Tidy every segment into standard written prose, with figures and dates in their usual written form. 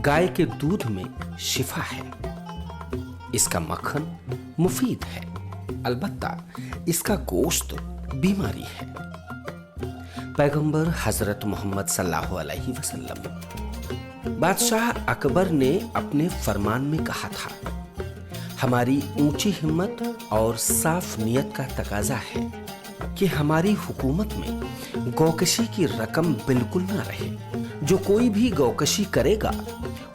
गाय के दूध में शिफा है। इसका मक्खन मुफीद है, अलबत्ता इसका गोश्त बीमारी है। पैगंबर हजरत मोहम्मद सल्लल्लाहु अलैहि वसल्लम बादशाह अकबर ने अपने फरमान में कहा था, हमारी ऊंची हिम्मत और साफ नियत का तकाजा है कि हमारी हुकूमत में गौकशी की रकम बिल्कुल ना रहे। जो कोई भी गौकशी करेगा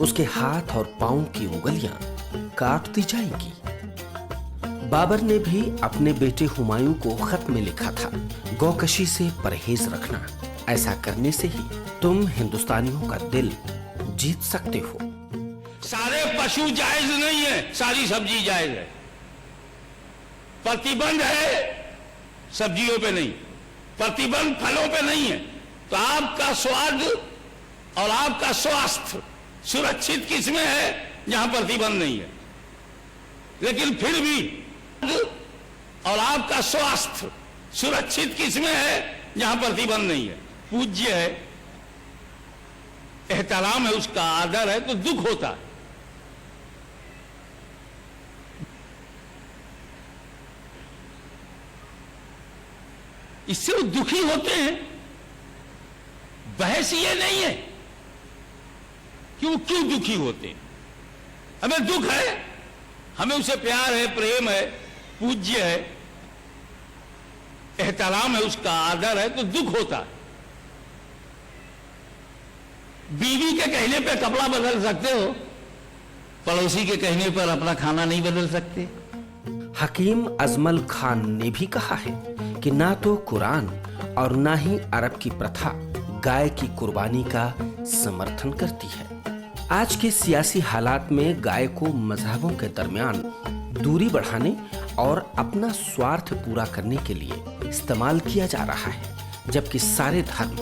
उसके हाथ और पांव की उंगलियां काट दी जाएंगी। बाबर ने भी अपने बेटे हुमायूं को खत में लिखा था, गौकशी से परहेज रखना, ऐसा करने से ही तुम हिंदुस्तानियों का दिल जीत सकते हो। सारे पशु जायज नहीं है, सारी सब्जी जायज है। प्रतिबंध है सब्जियों पे नहीं, प्रतिबंध फलों पे नहीं है। तो आपका स्वाद और आपका स्वास्थ्य सुरक्षित किसमें है? जहां प्रतिबंध नहीं है। लेकिन फिर भी और आपका स्वास्थ्य सुरक्षित किसमें है? जहां प्रतिबंध नहीं है। पूज्य है, एहतराम है, उसका आदर है, तो दुख होता है। इससे वो दुखी होते हैं। बहस ये नहीं है कि वो क्यों दुखी होते हैं। हमें दुख है, हमें उसे प्यार है, प्रेम है, पूज्य है, एहतराम है, उसका आदर है, तो दुख होता है। बीवी के कहने पे कपड़ा बदल सकते हो, पड़ोसी के कहने पर अपना खाना नहीं बदल सकते। हकीम अजमल खान ने भी कहा है कि ना तो कुरान और ना ही अरब की प्रथा गाय की कुर्बानी का समर्थन करती है। आज के सियासी हालात में गाय को मजहबों के दरमियान दूरी बढ़ाने और अपना स्वार्थ पूरा करने के लिए इस्तेमाल किया जा रहा है, जबकि सारे धर्म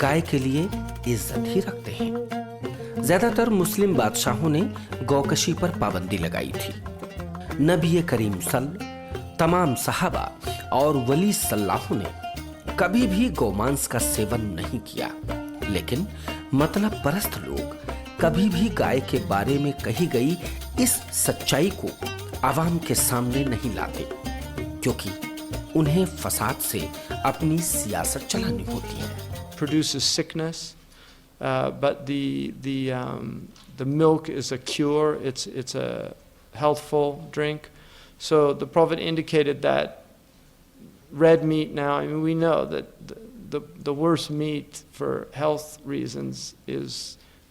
गाय के लिए इज्जत ही रखते हैं। ज्यादातर मुस्लिम बादशाहों ने गौकशी पर पाबंदी लगाई थी। नबी करीम तमाम सहाबा और वली सल्लाहों ने कभी भी गौमांस का सेवन नहीं किया। लेकिन मतलब परस्त लोग कभी भी गाय के बारे में कही गई इस सच्चाई को आवाम के सामने नहीं लाते, क्योंकि उन्हें फसाद से अपनी सियासत चलानी होती है। Produces sickness, but the milk is a cure. It's a healthful drink. So the Prophet indicated that red meat now, I mean, we know that the worst meat for health reasons is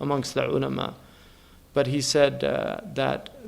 amongst the ulama, but he said that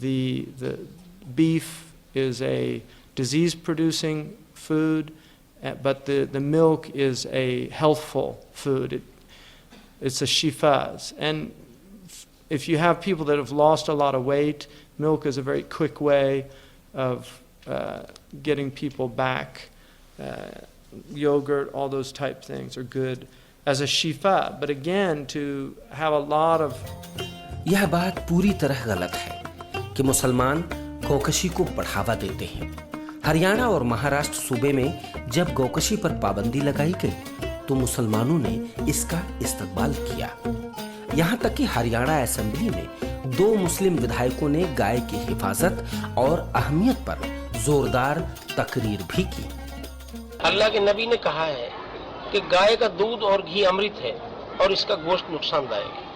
The beef is a disease-producing food, but the milk is a healthful food. It's a shifas. And if you have people that have lost a lot of weight, milk is a very quick way of getting people back. Yogurt, all those type things are good as a shifa. But again, to have a lot of... यह बात पूरी तरह गलत है कि मुसलमान गौकशी को बढ़ावा देते हैं। हरियाणा और महाराष्ट्र सूबे में जब गौकशी पर पाबंदी लगाई गई तो मुसलमानों ने इसका इस्तकबाल किया। यहाँ तक कि हरियाणा असेंबली में 2 मुस्लिम विधायकों ने गाय की हिफाजत और अहमियत पर जोरदार तकरीर भी की। अल्लाह के नबी ने कहा है कि गाय का दूध और घी अमृत है और इसका गोश्त नुकसानदायक है।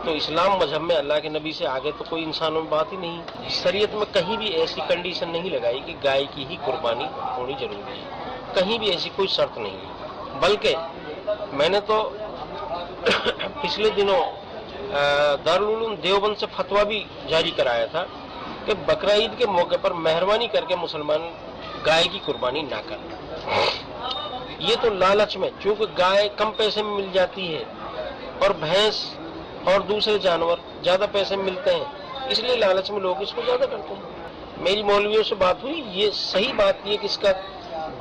तो इस्लाम मजहब में अल्लाह के नबी से आगे तो कोई इंसानों में बात ही नहीं। शरीयत में कहीं भी ऐसी कंडीशन नहीं लगाई कि गाय की ही कुर्बानी होनी जरूरी है। कहीं भी ऐसी कोई शर्त नहीं है। बल्कि मैंने तो पिछले दिनों दारुल उलूम देवबंद से फतवा भी जारी कराया था कि बकरा ईद के मौके पर मेहरबानी करके मुसलमान गाय की कुर्बानी ना करें। ये तो लालच में, चूंकि गाय कम पैसे में मिल जाती है और भैंस और दूसरे जानवर ज्यादा पैसे में मिलते हैं, इसलिए लालच में लोग इसको ज्यादा करते हैं। मेरी मौलवियों से बात हुई, ये सही बात ये कि इसका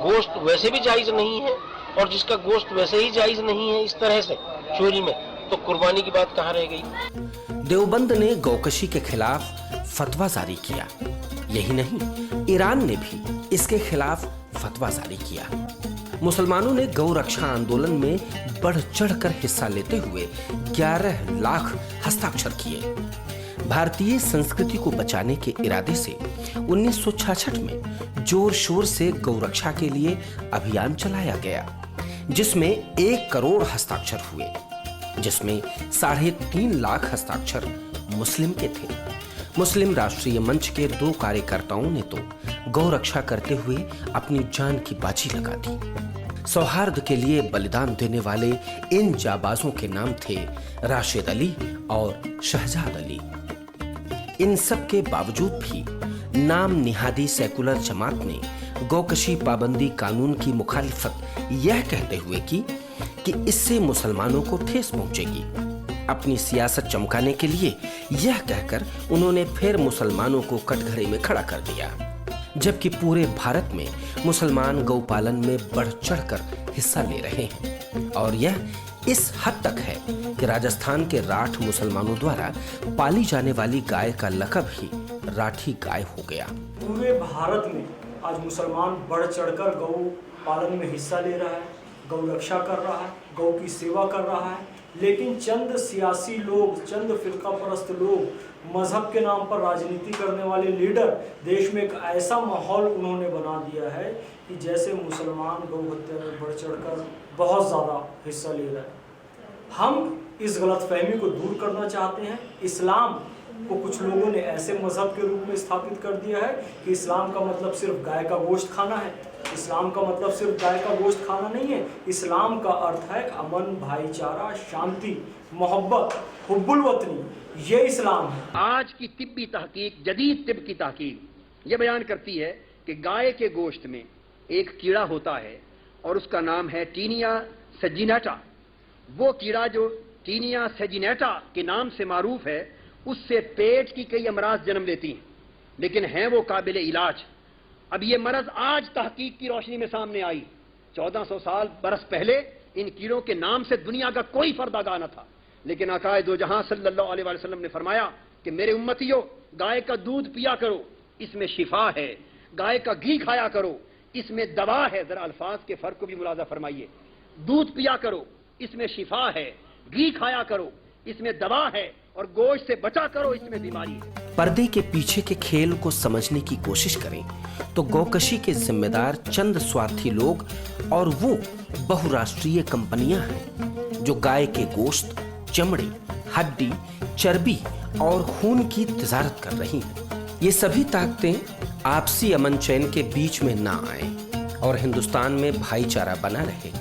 गोश्त वैसे भी जायज नहीं है और जिसका गोश्त वैसे ही जायज नहीं है इस तरह से चोरी में, तो कुर्बानी की बात कहाँ रह गई। देवबंद ने गौकशी के खिलाफ फतवा जारी किया। यही नहीं, ईरान ने भी इसके खिलाफ फतवा जारी किया। मुसलमानों ने गौ रक्षा आंदोलन में बढ़ चढ़कर हिस्सा लेते हुए 11 लाख हस्ताक्षर किए। भारतीय संस्कृति को बचाने के इरादे से 1966 में जोर शोर से गौ रक्षा के लिए अभियान चलाया गया, जिसमें 1 करोड़ हस्ताक्षर हुए, जिसमें 3.5 लाख हस्ताक्षर मुस्लिम के थे। मुस्लिम राष्ट्रीय मंच के 2 कार्यकर्ताओं ने तो गौ रक्षा करते हुए अपनी जान की बाजी लगा दी। सौहार्द के लिए बलिदान देने वाले इन जाबाजों के नाम थे राशिद अली और शहजाद अली। इन सब के बावजूद भी नाम निहादी सेकुलर जमात ने गौकशी पाबंदी कानून की मुखालिफत यह कहते हुए की कि इससे मुसलमानों को ठेस पहुंचेगी। अपनी सियासत चमकाने के लिए यह कहकर उन्होंने फिर मुसलमानों को कटघरे में खड़ा कर दिया, जबकि पूरे भारत में मुसलमान गौपालन में बढ़ चढ़कर हिस्सा ले रहे हैं। और यह इस हद तक है कि राजस्थान के राठ मुसलमानों द्वारा पाली जाने वाली गाय का लक़ब ही राठी गाय हो गया। पूरे भारत में आज मुसलमान बढ़ चढ़कर गौ पालन में हिस्सा ले रहा है, गौ रक्षा कर रहा है, गौ की सेवा कर रहा है। लेकिन चंद सियासी लोग, चंद फिरका परस्त लोग, मजहब के नाम पर राजनीति करने वाले लीडर देश में एक ऐसा माहौल उन्होंने बना दिया है कि जैसे मुसलमान गौ हत्या में बढ़ चढ़कर बहुत ज़्यादा हिस्सा ले रहा है। हम इस गलतफहमी को दूर करना चाहते हैं। इस्लाम को कुछ लोगों ने ऐसे मजहब के रूप में स्थापित कर दिया है कि इस्लाम का मतलब सिर्फ गाय का गोश्त खाना है। इस्लाम का मतलब सिर्फ गाय का गोश्त खाना नहीं है। इस्लाम का अर्थ है अमन, भाईचारा, शांति, मोहब्बत, हुब्बुल वतनी। ये इस्लाम है। आज की तिब्बी तहकीक, जदीद तिब की तहकीक ये बयान करती है कि गाय के गोश्त में एक कीड़ा होता है और उसका नाम है टीनिया सेजिनेटा। वो कीड़ा जो टीनिया सेजिनेटा के नाम से मारूफ है, उससे पेट की कई अमराज जन्म लेती हैं, लेकिन हैं वो काबिल इलाज। अब ये मरज आज तहकीक की रोशनी में सामने आई। 1400 बरस पहले इन कीड़ों के नाम से दुनिया का कोई फर्द आगाह न था, लेकिन आकाए दो जहां सल्लल्लाहु अलैहि वसल्लम ने फरमाया कि मेरे उम्मतियों, गाय का दूध पिया करो, इसमें शिफा है। गाय का घी खाया करो, इसमें दवा है। जरा अल्फाज के फर्क को भी मुलाजा फरमाइए। दूध पिया करो, इसमें शिफा है। घी खाया करो, इसमें दवा है। और गोश्त से बचा करो, इसमें बीमारी है। पर्दे के पीछे के खेल को समझने की कोशिश करें तो गौकशी के जिम्मेदार चंद स्वार्थी लोग और वो बहुराष्ट्रीय कंपनियां हैं जो गाय के गोश्त, चमड़े, हड्डी, चर्बी और खून की तिजारत कर रही हैं। ये सभी ताकतें आपसी अमन चैन के बीच में ना आए और हिंदुस्तान में भाईचारा बना रहे।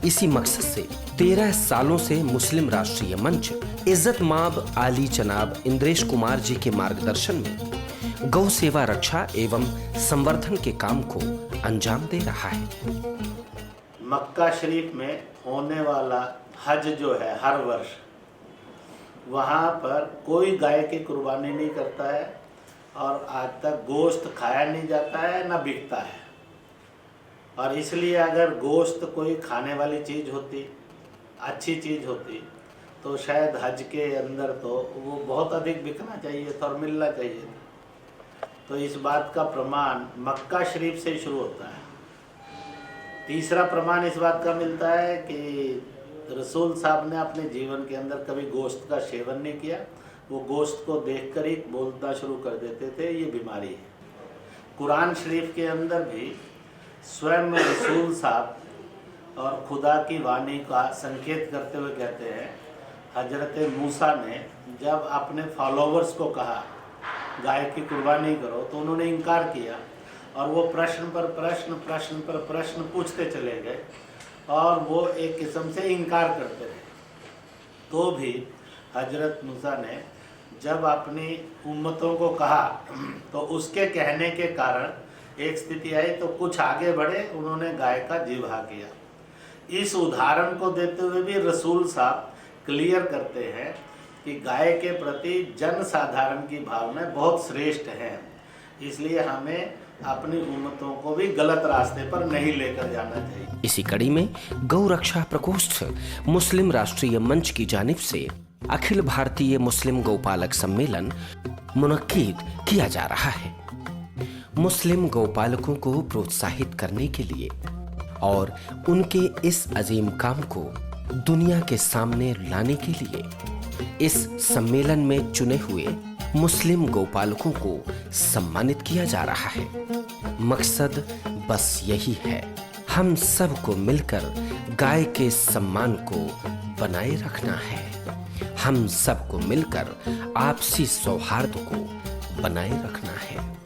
इसी मकसद से 13 सालों से मुस्लिम राष्ट्रीय मंच इज्जत माब आली जनाब इंद्रेश कुमार जी के मार्गदर्शन में गौ सेवा रक्षा एवं संवर्धन के काम को अंजाम दे रहा है। मक्का शरीफ में होने वाला हज जो है हर वर्ष, वहाँ पर कोई गाय की कुर्बानी नहीं करता है और आज तक गोश्त खाया नहीं जाता है, ना बिकता है। और इसलिए अगर गोश्त कोई खाने वाली चीज़ होती, अच्छी चीज़ होती, तो शायद हज के अंदर तो वो बहुत अधिक बिकना चाहिए था और मिलना चाहिए था। तो इस बात का प्रमाण मक्का शरीफ से शुरू होता है। तीसरा प्रमाण इस बात का मिलता है कि रसूल साहब ने अपने जीवन के अंदर कभी गोश्त का सेवन नहीं किया। वो गोश्त को देखकर ही बोलना शुरू कर देते थे, ये बीमारी है। कुरान शरीफ के अंदर भी स्वयं रसूल साहब और खुदा की वाणी का संकेत करते हुए कहते हैं, हजरत मूसा ने जब अपने फॉलोवर्स को कहा गाय की कुर्बानी करो तो उन्होंने इनकार किया और वो प्रश्न पर प्रश्न पूछते चले गए और वो एक किस्म से इनकार करते रहे। तो भी हजरत मूसा ने जब अपनी उम्मतों को कहा तो उसके कहने के कारण एक स्थिति आई तो कुछ आगे बढ़े, उन्होंने गाय का जिब्हा किया। इस उदाहरण को देते हुए भी रसूल साहब क्लियर करते हैं कि गाय के प्रति जन साधारण की भावना बहुत श्रेष्ठ है, इसलिए हमें अपनी उम्मतों को भी गलत रास्ते पर नहीं लेकर जाना चाहिए। इसी कड़ी में गौ रक्षा प्रकोष्ठ मुस्लिम राष्ट्रीय मंच की जानिब से अखिल भारतीय मुस्लिम गौपालक सम्मेलन मुनक्किद किया जा रहा है। मुस्लिम गौपालकों को प्रोत्साहित करने के लिए और उनके इस अजीम काम को दुनिया के सामने लाने के लिए इस सम्मेलन में चुने हुए मुस्लिम गौपालकों को सम्मानित किया जा रहा है। मकसद बस यही है, हम सबको मिलकर गाय के सम्मान को बनाए रखना है। हम सबको मिलकर आपसी सौहार्द को बनाए रखना है।